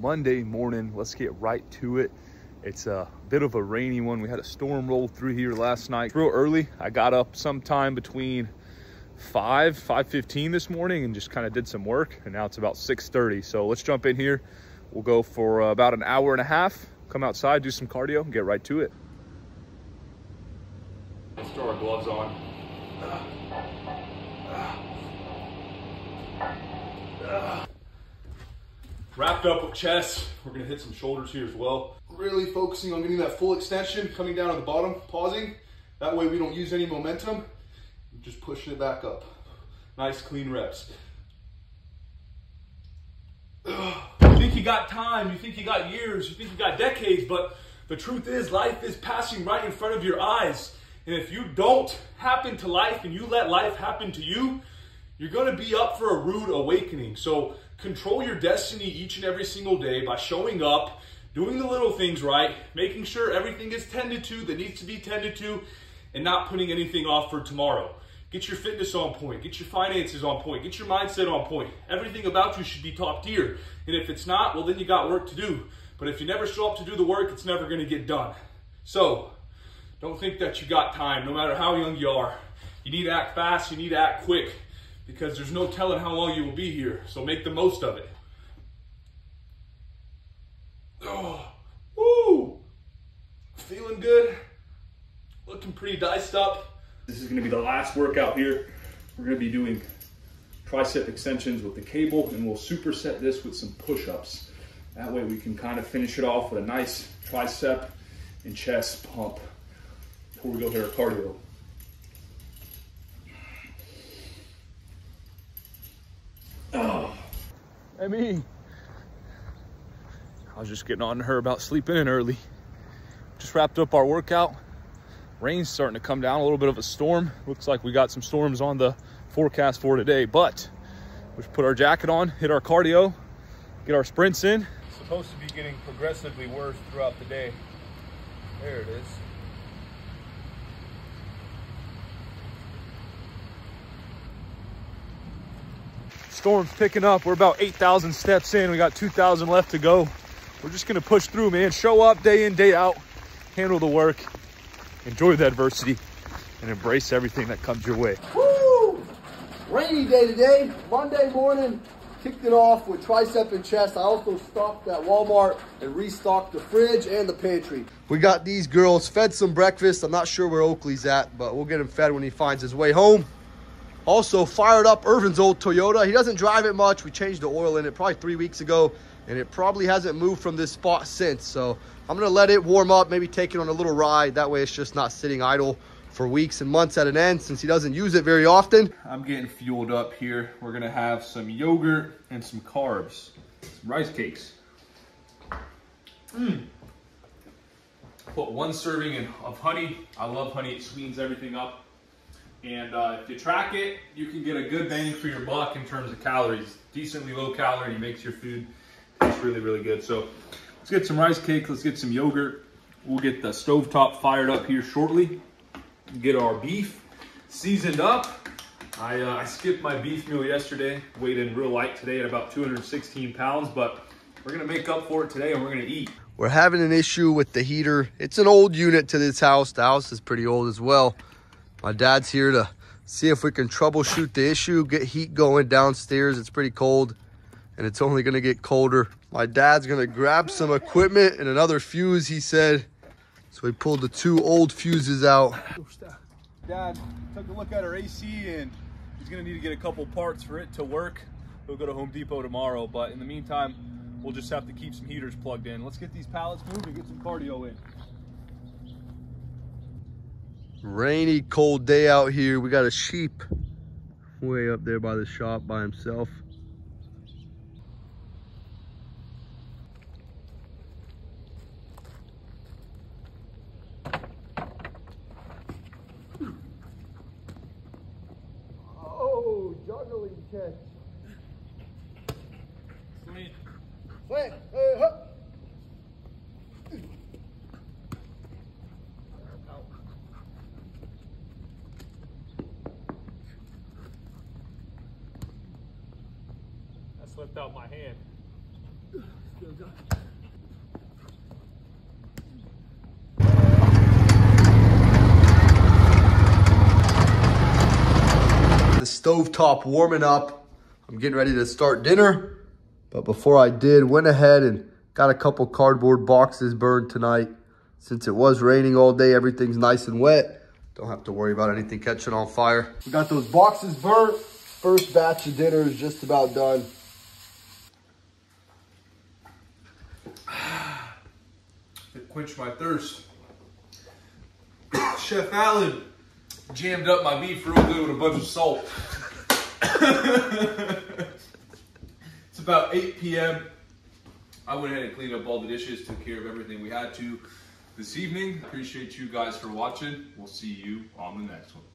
Monday morning. Let's get right to it. It's a bit of a rainy one. We had a storm roll through here last night real early. I got up sometime between 5:15 this morning and just kind of did some work, and now it's about 6:30. So let's jump in here. We'll go for about an hour and a half, come outside, do some cardio, and get right to it. Let's throw our gloves on. Wrapped up with chest. We're gonna hit some shoulders here as well. Really focusing on getting that full extension, coming down at the bottom, pausing. That way we don't use any momentum. Just pushing it back up. Nice clean reps. You think you got time, you think you got years, you think you got decades, but the truth is life is passing right in front of your eyes. And if you don't happen to life and you let life happen to you, you're gonna be up for a rude awakening. So control your destiny each and every single day by showing up, doing the little things right, making sure everything is tended to that needs to be tended to, and not putting anything off for tomorrow. Get your fitness on point, get your finances on point, get your mindset on point. Everything about you should be top tier. And if it's not, well then you got work to do. But if you never show up to do the work, it's never gonna get done. So don't think that you got time, no matter how young you are. You need to act fast, you need to act quick, because there's no telling how long you will be here. So make the most of it. Oh, woo! Feeling good, looking pretty diced up. This is gonna be the last workout here. We're gonna be doing tricep extensions with the cable, and we'll superset this with some push-ups. That way we can kind of finish it off with a nice tricep and chest pump before we go hit our cardio. Oh, Emmy. I was just getting on to her about sleeping in early. Just wrapped up our workout. Rain's starting to come down, a little bit of a storm. Looks like we got some storms on the forecast for today, but we just put our jacket on, hit our cardio, get our sprints in. It's supposed to be getting progressively worse throughout the day. There it is. Storm's picking up. We're about 8,000 steps in. We got 2,000 left to go. We're just gonna push through, man. Show up day in, day out, handle the work, enjoy the adversity, and embrace everything that comes your way. Woo! Rainy day today, Monday morning. Kicked it off with tricep and chest. I also stopped at Walmart and restocked the fridge and the pantry. We got these girls fed some breakfast. I'm not sure where Oakley's at, but we'll get him fed when he finds his way home. Also fired up Irvin's old Toyota. He doesn't drive it much. We changed the oil in it probably 3 weeks ago, and it probably hasn't moved from this spot since. So I'm gonna let it warm up, maybe take it on a little ride. That way it's just not sitting idle for weeks and months at an end since he doesn't use it very often. I'm getting fueled up here. We're gonna have some yogurt and some carbs, some rice cakes. Put 1 serving of honey. I love honey, it sweetens everything up. And if you track it, you can get a good bang for your buck in terms of calories. Decently low calorie, makes your food taste really, really good. So let's get some rice cake, let's get some yogurt. We'll get the stovetop fired up here shortly. Get our beef seasoned up. I skipped my beef meal yesterday, weighed in real light today at about 216 pounds, but we're gonna make up for it today and we're gonna eat. We're having an issue with the heater. It's an old unit to this house. The house is pretty old as well. My dad's here to see if we can troubleshoot the issue, get heat going downstairs. It's pretty cold and it's only gonna get colder. My dad's gonna grab some equipment and another fuse, he said. So he pulled the 2 old fuses out. Dad took a look at our AC and he's gonna need to get a couple parts for it to work. He'll go to Home Depot tomorrow, but in the meantime, we'll just have to keep some heaters plugged in. Let's get these pallets moved and get some cardio in. Rainy, cold day out here. We got a sheep way up there by the shop by himself. Oh, juggling catch. Sweet. Wait, hey, huh. That slipped out my hand. The stovetop warming up. I'm getting ready to start dinner. But before I did, went ahead and got a couple cardboard boxes burned tonight. Since it was raining all day, everything's nice and wet. Don't have to worry about anything catching on fire. We got those boxes burnt. First batch of dinner is just about done. To quench my thirst, Chef Allen jammed up my beef real good with a bunch of salt. It's about 8 p.m. I went ahead and cleaned up all the dishes, took care of everything we had to this evening. Appreciate you guys for watching. We'll see you on the next one.